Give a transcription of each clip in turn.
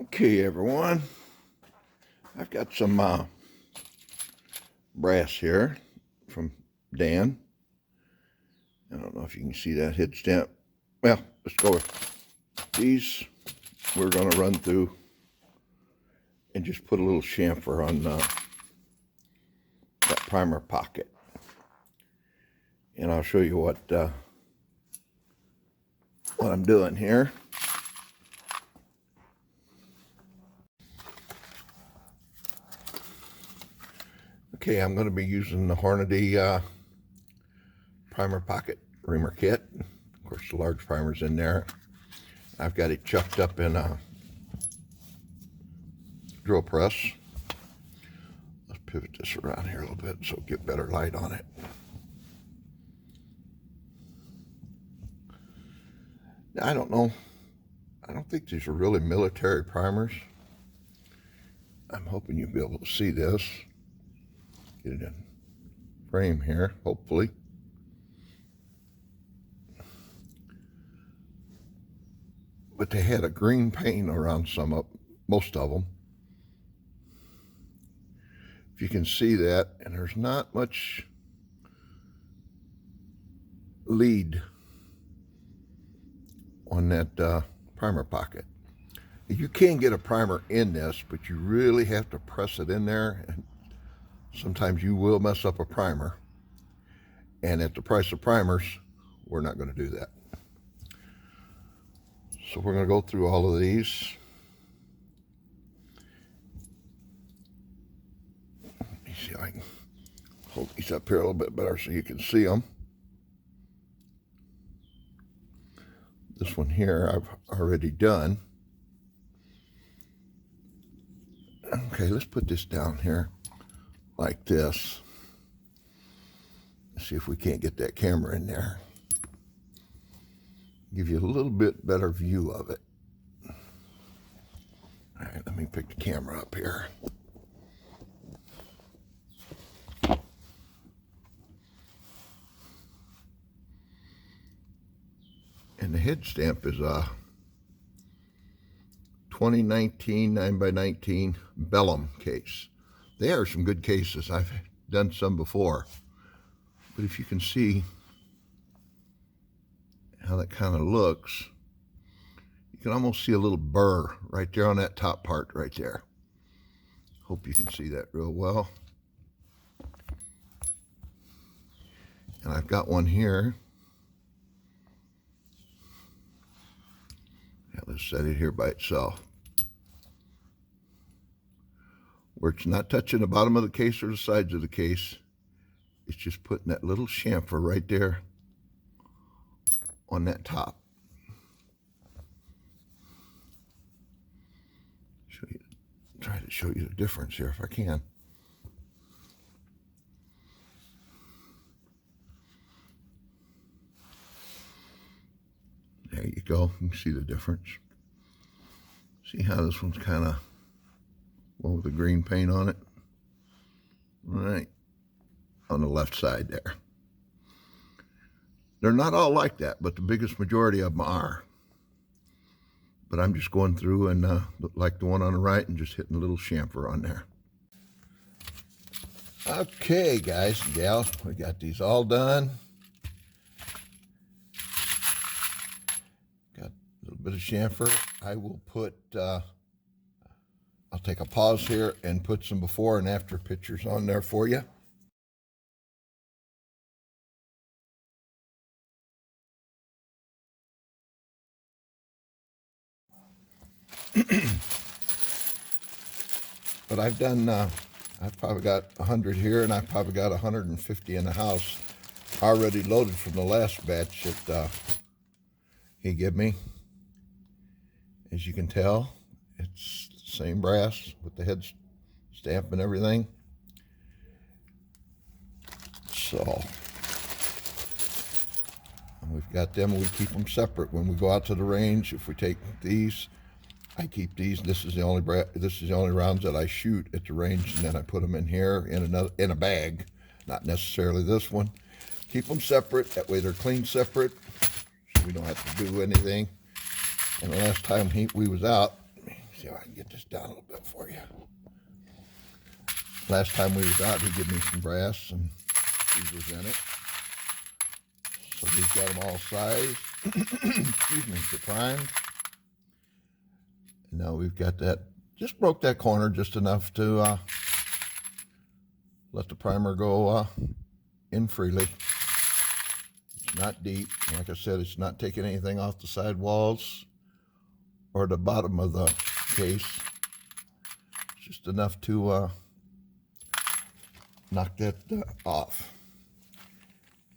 Okay, everyone, I've got some brass here from Dan. I don't know if you can see that head stamp. Well, let's go with these. We're going to run through and just put a little chamfer on that primer pocket. And I'll show you what I'm doing here. Okay, I'm going to be using the Hornady primer pocket reamer kit. Of course, the large primer's in there. I've got it chucked up in a drill press. Let's pivot this around here a little bit so get better light on it. Now, I don't know. I don't think these are really military primers. I'm hoping you'll be able to see this. Get it in frame here, hopefully. But they had a green paint around most of them. If you can see that, and there's not much lead on that primer pocket. You can get a primer in this, but you really have to press it in there, and sometimes you will mess up a primer. And at the price of primers, we're not going to do that. So we're going to go through all of these. Let me see if I can hold these up here a little bit better so you can see them. This one here I've already done. Okay, let's put this down here like this. Let's see if we can't get that camera in there. Give you a little bit better view of it. All right, let me pick the camera up here. And the head stamp is a 2019 9x19 vellum case. They are some good cases. I've done some before. But if you can see how that kind of looks, you can almost see a little burr right there on that top part right there. Hope you can see that real well. And I've got one here. Yeah, let's set it here by itself, where it's not touching the bottom of the case or the sides of the case. It's just putting that little chamfer right there on that top. Try to show you the difference here if I can. There you go. You can see the difference. See how this one's kind of, well, with the green paint on it? Right on the left side there. They're not all like that, but the biggest majority of them are. But I'm just going through and like the one on the right and just hitting a little chamfer on there. Okay, guys and gals, we got these all done. Got a little bit of chamfer. I will put, I'll take a pause here and put some before and after pictures on there for you. But I've done, I've probably got 100 here, and I've probably got 150 in the house already loaded from the last batch that he gave me. As you can tell, it's the same brass with the head stamp and everything. So we've got them. We keep them separate when we go out to the range. If we take these, I keep these. This is the only rounds that I shoot at the range, and then I put them in here in a bag. Not necessarily this one. Keep them separate. That way they're clean separate, so we don't have to do anything. And the last time we was out, see see if I can get this down a little bit for you. Last time we was out, he gave me some brass, and he was in it. So he's got them all sized. Excuse me, to prime. And now we've got that, just broke that corner just enough to let the primer go in freely. It's not deep. Like I said, it's not taking anything off the side walls or the bottom of the case. It's just enough to knock that off.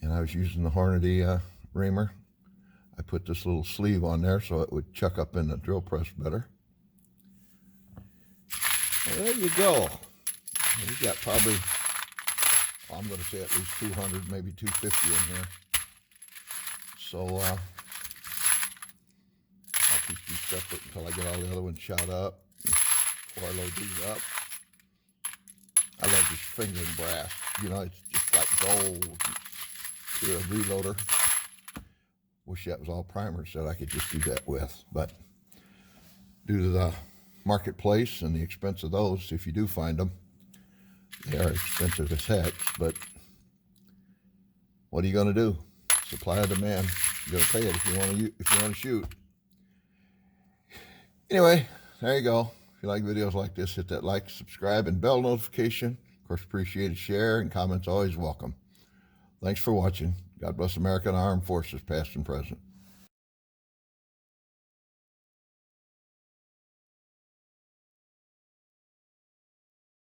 And I was using the Hornady reamer. I put this little sleeve on there so it would chuck up in the drill press better. Well, there you go. We got probably, well, I'm going to say at least 200, maybe 250 in here. So I'll keep these separate until I get all the other ones shot up before I load these up. I love this fingering brass. You know, it's just like gold. To a reloader. Wish that was all primers that I could just do that with, but due to the marketplace and the expense of those, if you do find them, they are expensive as heck. But what are you going to do? Supply and demand. You're going to pay it if you want to shoot. Anyway, there you go. If you like videos like this, hit that like, subscribe, and bell notification. Of course, appreciate a share, and comments always welcome. Thanks for watching. God bless America and our armed forces, past and present.